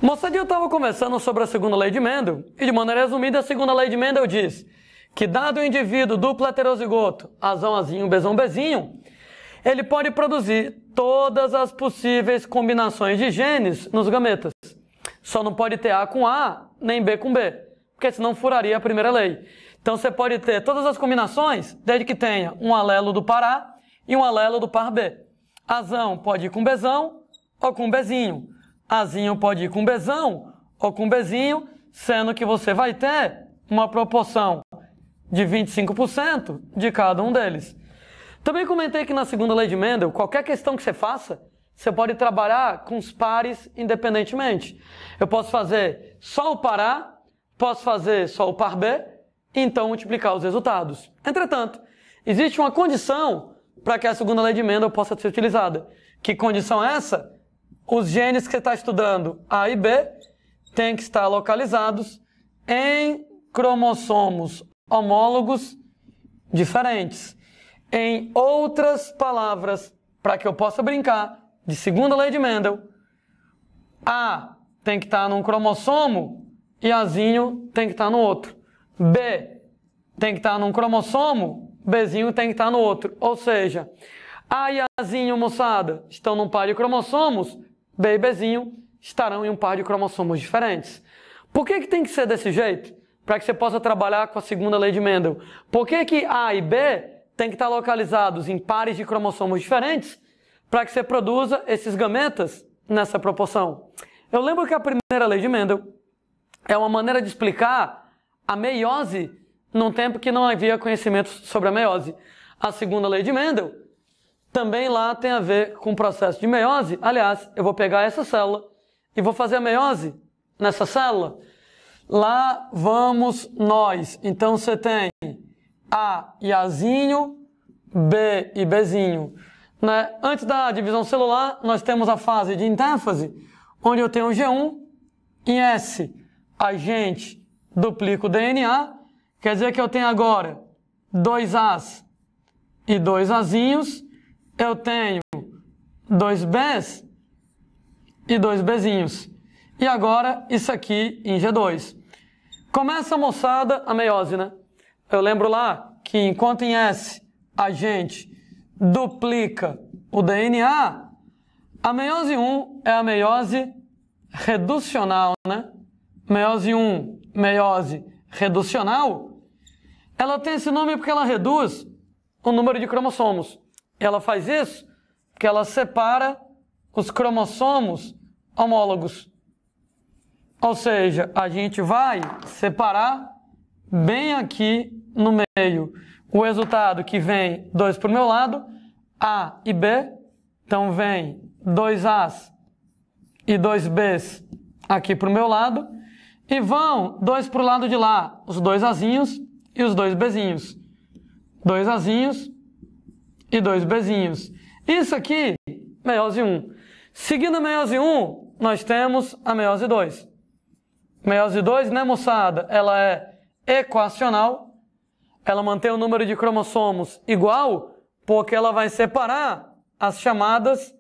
Moçadinho, eu estava conversando sobre a segunda lei de Mendel, e de maneira resumida, a segunda lei de Mendel diz que, dado o indivíduo duplo heterozigoto, azão, azinho, bezão, bezinho, ele pode produzir todas as possíveis combinações de genes nos gametas. Só não pode ter A com A, nem B com B, porque senão furaria a primeira lei. Então você pode ter todas as combinações, desde que tenha um alelo do par A e um alelo do par B. Azão pode ir com bezão ou com bezinho. Azinho pode ir com bezão ou com bezinho, sendo que você vai ter uma proporção de 25% de cada um deles. Também comentei que na segunda lei de Mendel, qualquer questão que você faça, você pode trabalhar com os pares independentemente. Eu posso fazer só o par A, posso fazer só o par B, e então multiplicar os resultados. Entretanto, existe uma condição para que a segunda lei de Mendel possa ser utilizada. Que condição é essa? Os genes que você está estudando, A e B, têm que estar localizados em cromossomos homólogos diferentes. Em outras palavras, para que eu possa brincar de segunda lei de Mendel, A tem que estar num cromossomo e Azinho tem que estar no outro. B tem que estar num cromossomo, Bzinho tem que estar no outro. Ou seja, A e Azinho, moçada, estão num par de cromossomos, B e Bzinho estarão em um par de cromossomos diferentes. Por que tem que ser desse jeito? Para que você possa trabalhar com a segunda lei de Mendel. Por que A e B tem que estar localizados em pares de cromossomos diferentes para que você produza esses gametas nessa proporção? Eu lembro que a primeira lei de Mendel é uma maneira de explicar a meiose num tempo que não havia conhecimento sobre a meiose. A segunda lei de Mendel também lá tem a ver com o processo de meiose. Aliás, eu vou pegar essa célula e vou fazer a meiose nessa célula. Lá vamos nós. Então você tem A e Azinho, B e Bzinho. Né? Antes da divisão celular, nós temos a fase de intéfase, onde eu tenho G1 e S. A gente duplica o DNA, quer dizer que eu tenho agora 2 As e 2 Azinhos. Eu tenho 2 Bs e 2 Bzinhos. E agora isso aqui em G2. Começa, moçada, a meiose, né? Eu lembro lá que enquanto em S a gente duplica o DNA, a meiose 1 é a meiose reducional, né? Meiose 1, meiose reducional, ela tem esse nome porque ela reduz o número de cromossomos. Ela faz isso porque ela separa os cromossomos homólogos. Ou seja, a gente vai separar bem aqui no meio o resultado que vem 2 para o meu lado, A e B. Então vem 2 As e 2 Bs aqui para o meu lado. E vão 2 para o lado de lá, os 2 Azinhos e os 2 Bzinhos. 2 Azinhos e 2 Bzinhos. Isso aqui, meiose 1. Seguindo a meiose 1, nós temos a meiose 2. Meiose 2, né, moçada? Ela é equacional. Ela mantém o número de cromossomos igual, porque ela vai separar as chamadas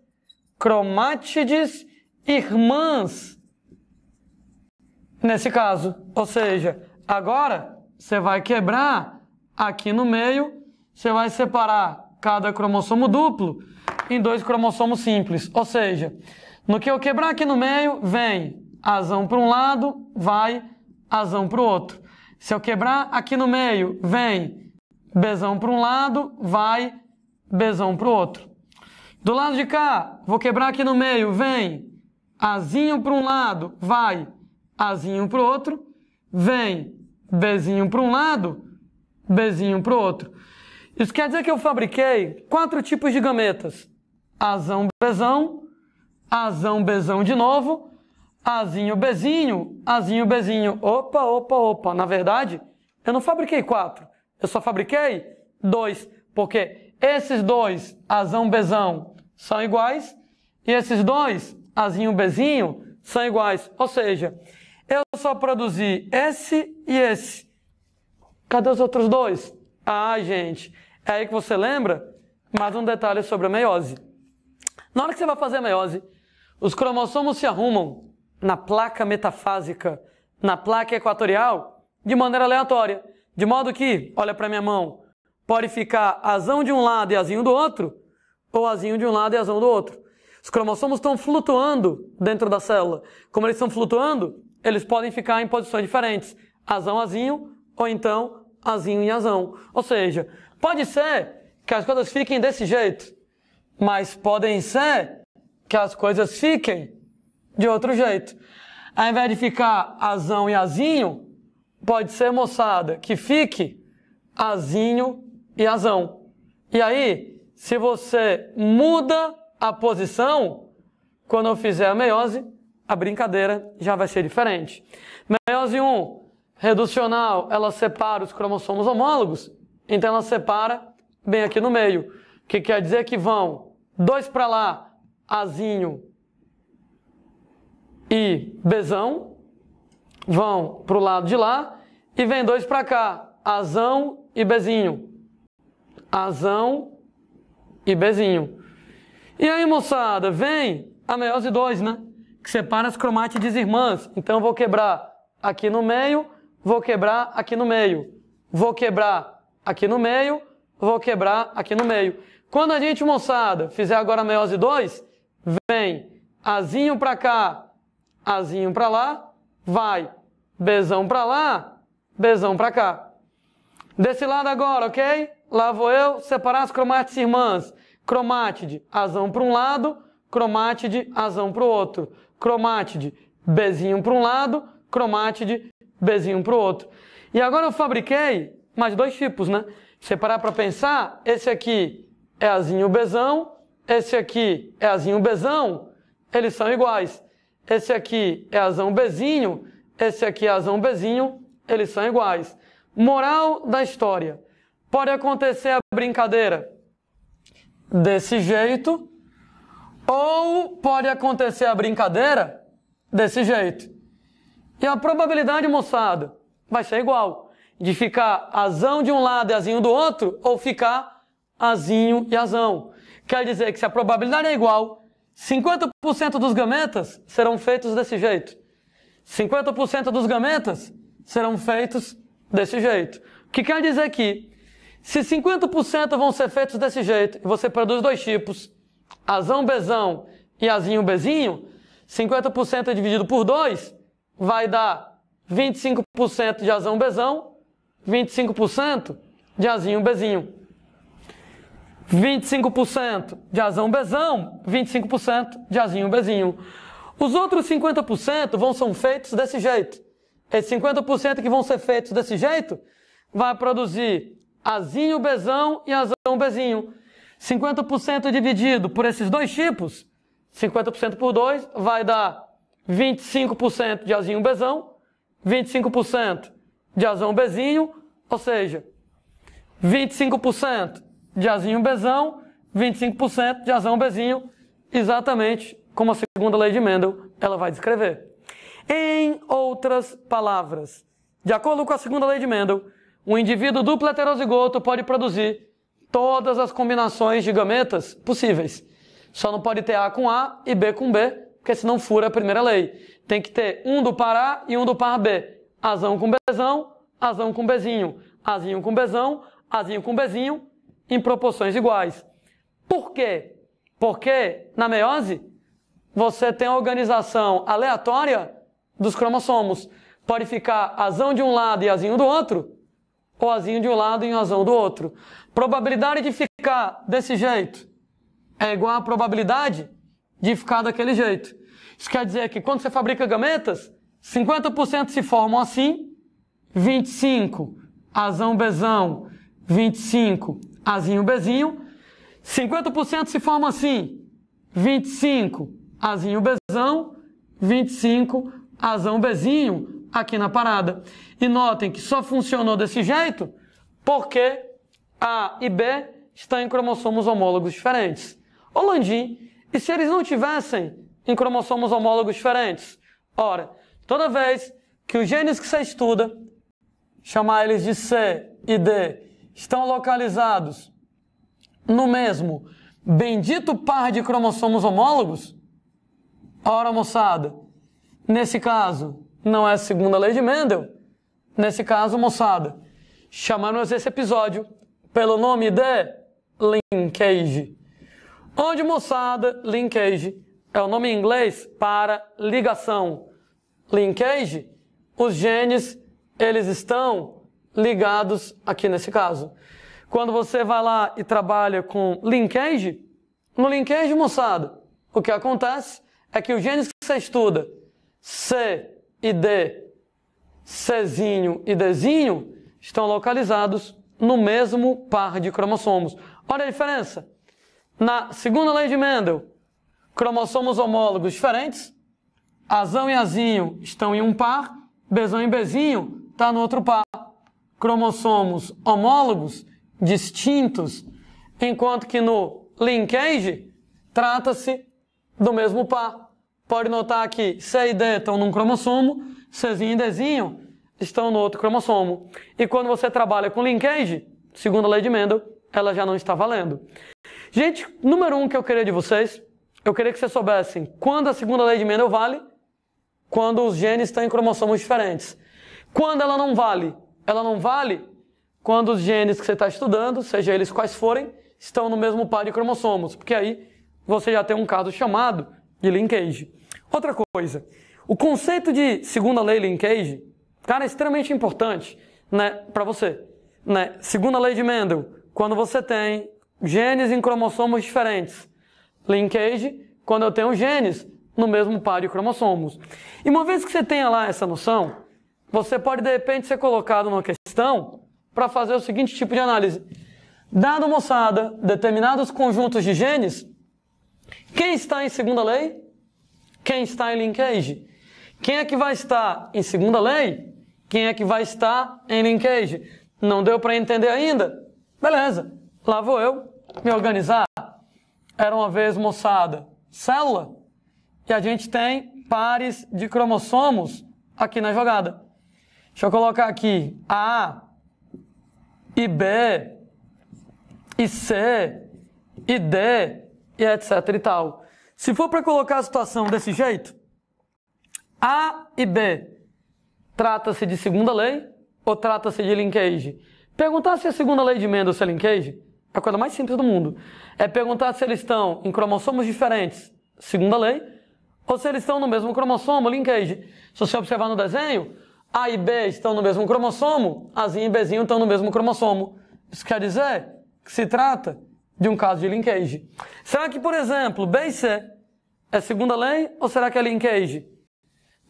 cromátides irmãs. Nesse caso, ou seja, agora você vai quebrar aqui no meio, você vai separar cada cromossomo duplo em 2 cromossomos simples. Ou seja, no que eu quebrar aqui no meio, vem Azão para um lado, vai Azão para o outro. Se eu quebrar aqui no meio, vem Bzão para um lado, vai Bzão para o outro. Do lado de cá, vou quebrar aqui no meio, vem Azinho para um lado, vai Azinho para o outro, vem Bzinho para um lado, Bzinho para o outro. Isso quer dizer que eu fabriquei 4 tipos de gametas. Azão, Bzão, Azão, Bzão de novo, Azinho, Bzinho, Azinho, Bzinho. Opa, opa, opa. Na verdade, eu não fabriquei 4. Eu só fabriquei 2. Porque esses 2, Azão, Bzão, são iguais. E esses 2, Azinho, Bzinho, são iguais. Ou seja, eu só produzi esse e esse. Cadê os outros 2? Ah, gente, é aí que você lembra mais um detalhe sobre a meiose. Na hora que você vai fazer a meiose, os cromossomos se arrumam na placa metafásica, na placa equatorial, de maneira aleatória. De modo que, olha para minha mão, pode ficar azão de um lado e azinho do outro, ou azinho de um lado e azão do outro. Os cromossomos estão flutuando dentro da célula. Como eles estão flutuando, eles podem ficar em posições diferentes. Azão, azinho, ou então azinho e azão. Ou seja, pode ser que as coisas fiquem desse jeito, mas podem ser que as coisas fiquem de outro jeito. Ao invés de ficar azão e azinho, pode ser, moçada, que fique azinho e azão. E aí, se você muda a posição, quando eu fizer a meiose, a brincadeira já vai ser diferente. Meiose 1, reducional, ela separa os cromossomos homólogos, então ela separa bem aqui no meio. O que quer dizer que vão 2 para lá, azinho e bezão, vão para o lado de lá, e vem 2 para cá, azão e bezinho. Azão e bezinho. E aí, moçada, vem a meiose 2, né? Que separa as cromátides irmãs. Então eu vou quebrar aqui no meio, vou quebrar aqui no meio. Vou quebrar aqui no meio, vou quebrar aqui no meio. Quando a gente, moçada, fizer agora a meiose 2, vem azinho para cá, azinho para lá, vai bezão para lá, bezão para cá. Desse lado agora, ok? Lá vou eu separar as cromátides irmãs. Cromátide, azão para um lado, cromátide, azão para o outro. Cromátide, bezinho para um lado, cromátide, bezinho para o outro. E agora eu fabriquei mais 2 tipos, né? Se você parar para pensar, esse aqui é azinho bezão, esse aqui é azinho bezão, eles são iguais. Esse aqui é azão bezinho, esse aqui é azão bezinho, eles são iguais. Moral da história. Pode acontecer a brincadeira desse jeito, ou pode acontecer a brincadeira desse jeito. E a probabilidade, moçada, vai ser igual. De ficar azão de um lado e azinho do outro, ou ficar azinho e azão. Quer dizer que se a probabilidade é igual, 50% dos gametas serão feitos desse jeito. 50% dos gametas serão feitos desse jeito. O que quer dizer que, se 50% vão ser feitos desse jeito, e você produz 2 tipos, azão bezão e azinho bezinho, 50% dividido por 2 vai dar 25% de azão bezão, 25% de azinho bezinho. 25% de azão bezão, 25% de azinho bezinho. Os outros 50% vão ser feitos desse jeito. Esses 50% que vão ser feitos desse jeito vai produzir azinho bezão e azão bezinho. 50% dividido por esses 2 tipos, 50% por 2 vai dar 25% de azinho bezão, 25% de azão bezinho, ou seja, 25% de azinho bezão, 25% de azão bezinho, exatamente como a segunda lei de Mendel ela vai descrever. Em outras palavras, de acordo com a segunda lei de Mendel, um indivíduo duplo heterozigoto pode produzir todas as combinações de gametas possíveis. Só não pode ter A com A e B com B, porque senão fura a primeira lei. Tem que ter um do par A e um do par B. Azão com bezão, azão com bezinho. Azinho com bezão, azinho com bezinho, em proporções iguais. Por quê? Porque na meiose você tem a organização aleatória dos cromossomos. Pode ficar azão de um lado e azinho do outro, ou azinho de um lado e azão do outro. Probabilidade de ficar desse jeito é igual à probabilidade de ficar daquele jeito. Isso quer dizer que quando você fabrica gametas, 50% se formam assim, 25 azão bezão, 25 azinho bezinho, 50% se formam assim, 25 azinho bezão, 25 azão bezinho aqui na parada. E notem que só funcionou desse jeito porque A e B estão em cromossomos homólogos diferentes. Ô Landim, e se eles não tivessem em cromossomos homólogos diferentes? Ora, toda vez que os genes que você estuda, chamar eles de C e D, estão localizados no mesmo bendito par de cromossomos homólogos, ora, moçada, Nesse caso, não é a segunda lei de Mendel. Nesse caso, moçada, chamamos esse episódio pelo nome de linkage. Onde, moçada, linkage é o nome em inglês para ligação. Linkage, os genes, eles estão ligados aqui nesse caso. Quando você vai lá e trabalha com linkage, no linkage, moçada, o que acontece é que os genes que você estuda, C e D, Czinho e Dzinho, estão localizados no mesmo par de cromossomos. Olha a diferença. Na segunda lei de Mendel, cromossomos homólogos diferentes, Azão e Azinho estão em um par, Bzão e Bzinho está no outro par. Cromossomos homólogos distintos, enquanto que no linkage trata-se do mesmo par. Pode notar que C e D estão num cromossomo, Czinho e Dzinho estão no outro cromossomo. E quando você trabalha com linkage, segundo a lei de Mendel, ela já não está valendo. Gente, número 1 que eu queria de vocês, eu queria que vocês soubessem quando a segunda lei de Mendel vale, quando os genes estão em cromossomos diferentes. Quando ela não vale? Ela não vale quando os genes que você está estudando, seja eles quais forem, estão no mesmo par de cromossomos, porque aí você já tem um caso chamado de linkage. Outra coisa, o conceito de segunda lei linkage, cara, é extremamente importante, né, para você. Né? Segunda lei de Mendel, quando você tem genes em cromossomos diferentes. Linkage, quando eu tenho genes no mesmo par de cromossomos. E uma vez que você tenha lá essa noção, você pode de repente ser colocado numa questão para fazer o seguinte tipo de análise. Dado, moçada, determinados conjuntos de genes, quem está em segunda lei? Quem está em linkage? Quem é que vai estar em segunda lei? Quem é que vai estar em linkage? Não deu para entender ainda? Beleza, lá vou eu me organizar. Era uma vez, moçada, célula, e a gente tem pares de cromossomos aqui na jogada. Deixa eu colocar aqui A, e B, e C, e D, e etc e tal. Se for para colocar a situação desse jeito, A e B, trata-se de segunda lei ou trata-se de linkage? Perguntar se a segunda lei de Mendel é linkage é a coisa mais simples do mundo. É perguntar se eles estão em cromossomos diferentes, segunda lei, ou se eles estão no mesmo cromossomo, linkage. Se você observar no desenho, A e B estão no mesmo cromossomo, Azinho e Bzinho estão no mesmo cromossomo. Isso quer dizer que se trata de um caso de linkage. Será que, por exemplo, B e C é segunda lei ou será que é linkage?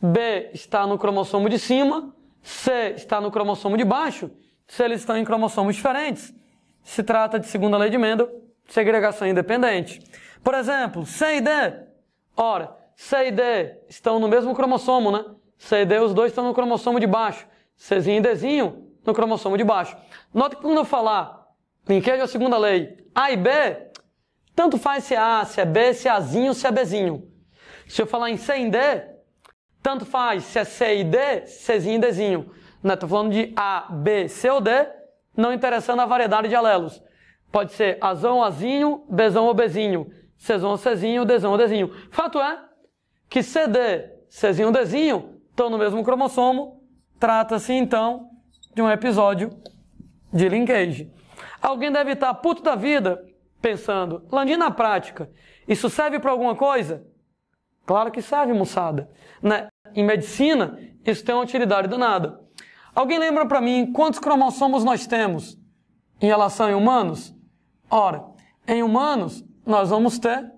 B está no cromossomo de cima, C está no cromossomo de baixo. Se eles estão em cromossomos diferentes, se trata de segunda lei de Mendel, segregação independente. Por exemplo, C e D. Ora, C e D estão no mesmo cromossomo, né? C e D, os dois estão no cromossomo de baixo. Czinho e Dzinho no cromossomo de baixo. Nota que quando eu falar linkage ou segunda lei, A e B, tanto faz se é A, se é B, se é Azinho, se é Bzinho. Se eu falar em C e D, tanto faz se é C e D, Czinho e Dzinho. Estou falando de A, B, C ou D, não interessando a variedade de alelos. Pode ser Azão, Azinho, Bzão ou Bzinho, Czão ou Czinho, Dzão ou Dzinho. Fato é que CD, Czinho ou Dzinho estão no mesmo cromossomo. Trata-se, então, de um episódio de linkage. Alguém deve estar puto da vida pensando, Landim, na prática, isso serve para alguma coisa? Claro que serve, moçada. Né? Em medicina, isso tem uma utilidade danada. Alguém lembra para mim quantos cromossomos nós temos em relação a humanos? Ora, em humanos, nós vamos ter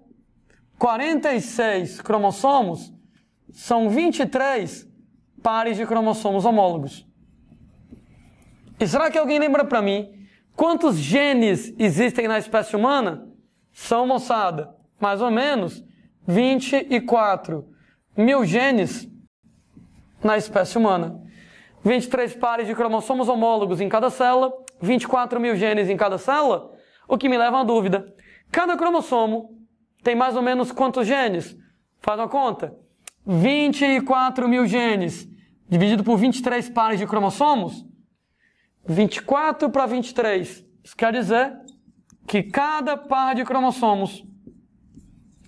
46 cromossomos, são 23 pares de cromossomos homólogos. E será que alguém lembra para mim quantos genes existem na espécie humana? São, moçada, mais ou menos 24 mil genes na espécie humana. 23 pares de cromossomos homólogos em cada célula, 24 mil genes em cada célula, o que me leva a uma dúvida. Cada cromossomo tem mais ou menos quantos genes? Faz uma conta. 24 mil genes dividido por 23 pares de cromossomos, 24 para 23. Isso quer dizer que cada par de cromossomos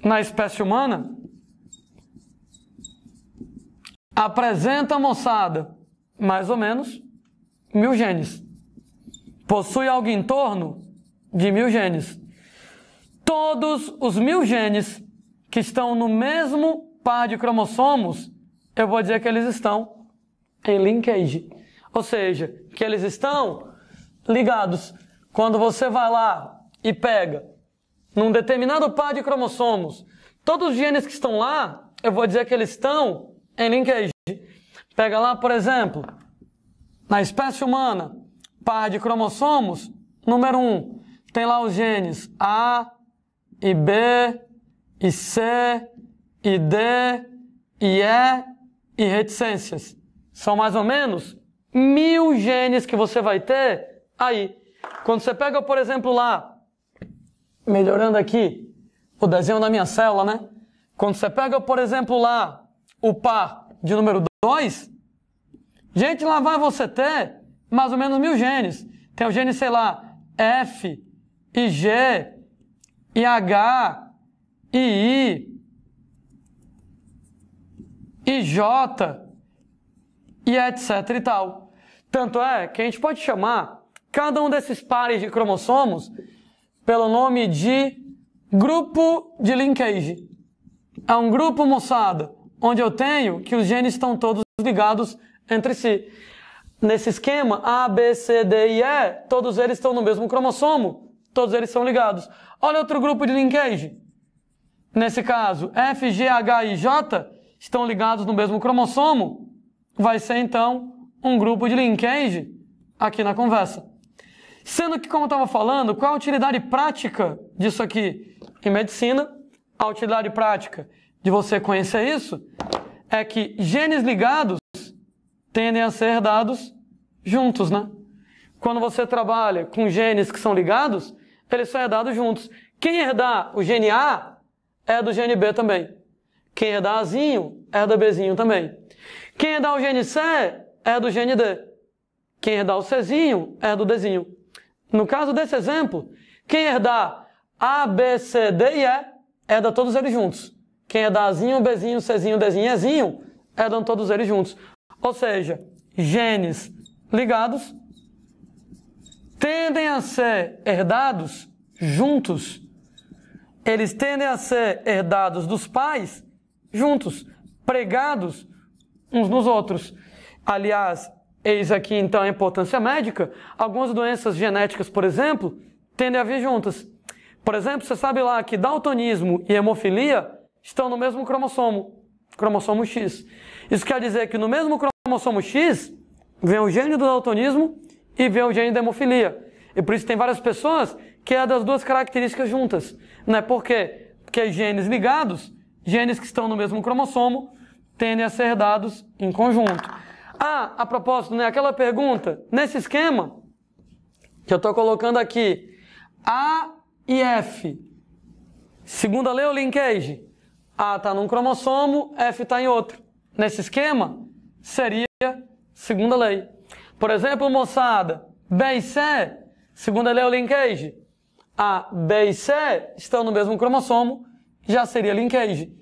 na espécie humana apresenta, moçada, mais ou menos 1000 genes. Possui algo em torno de 1000 genes. Todos os 1000 genes que estão no mesmo par de cromossomos, eu vou dizer que eles estão em linkage. Ou seja, que eles estão ligados. Quando você vai lá e pega num determinado par de cromossomos, todos os genes que estão lá, eu vou dizer que eles estão em linkage. Pega lá, por exemplo, na espécie humana, par de cromossomos, número 1, tem lá os genes A, e B, e C, e D, e E, e reticências. São mais ou menos 1000 genes que você vai ter aí. Quando você pega, por exemplo, lá, melhorando aqui o desenho da minha célula, né? Quando você pega, por exemplo, lá o par de número 2, gente, lá vai você ter mais ou menos 1000 genes. Tem o gene, sei lá, F, e G, e H, e I, e J, e etc e tal. Tanto é que a gente pode chamar cada um desses pares de cromossomos pelo nome de grupo de linkage. É um grupo, moçada, onde eu tenho que os genes estão todos ligados entre si. Nesse esquema, A, B, C, D e E, todos eles estão no mesmo cromossomo, todos eles são ligados. Olha outro grupo de linkage. Nesse caso, F, G, H e J estão ligados no mesmo cromossomo. Vai ser, então, um grupo de linkage aqui na conversa. Sendo que, como eu estava falando, qual a utilidade prática disso aqui? Em medicina, a utilidade prática de você conhecer isso é que genes ligados tendem a ser herdados juntos, né? Quando você trabalha com genes que são ligados, eles são herdados juntos. Quem herdar o gene A é do gene B também. Quem herdar Azinho herda Bzinho também. Quem herdar o gene C é do gene D. Quem herdar o Czinho é do Dzinho. No caso desse exemplo, quem herdar A, B, C, D e E, herda todos eles juntos. Quem herdar Azinho, Bzinho, Czinho, Dzinho e Ezinho, herdam todos eles juntos. Ou seja, genes ligados tendem a ser herdados juntos. Eles tendem a ser herdados dos pais juntos, pregados uns nos outros. Aliás, eis aqui então a importância médica. Algumas doenças genéticas, por exemplo, tendem a vir juntas. Por exemplo, você sabe lá que daltonismo e hemofilia estão no mesmo cromossomo, cromossomo X. Isso quer dizer que no mesmo cromossomo X vem o gene do daltonismo e vem o gene da hemofilia. E por isso tem várias pessoas que é das duas características juntas. Não é por quê? Porque genes ligados, genes que estão no mesmo cromossomo, tendem a ser herdados em conjunto. Ah, a propósito, né, aquela pergunta, nesse esquema que eu estou colocando aqui, A e F, segundo a lei ou linkage, A está num cromossomo, F está em outro. Nesse esquema, seria segunda lei. Por exemplo, moçada, B e C, segundo a lei ou linkage, A, B e C estão no mesmo cromossomo, já seria linkage.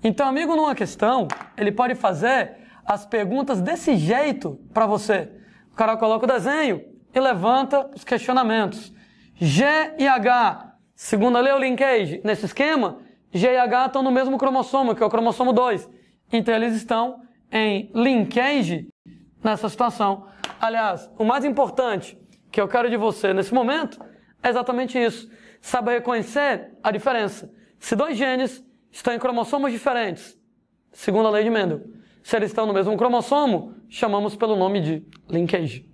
Então, amigo, numa questão, ele pode fazer as perguntas desse jeito para você. O cara coloca o desenho e levanta os questionamentos. G e H, segundo a lei ou linkage, nesse esquema, G e H estão no mesmo cromossomo, que é o cromossomo 2. Então, eles estão em linkage nessa situação. Aliás, o mais importante que eu quero de você nesse momento é exatamente isso. Saber reconhecer a diferença. Se dois genes estão em cromossomos diferentes, segundo a lei de Mendel, se eles estão no mesmo cromossomo, chamamos pelo nome de linkage.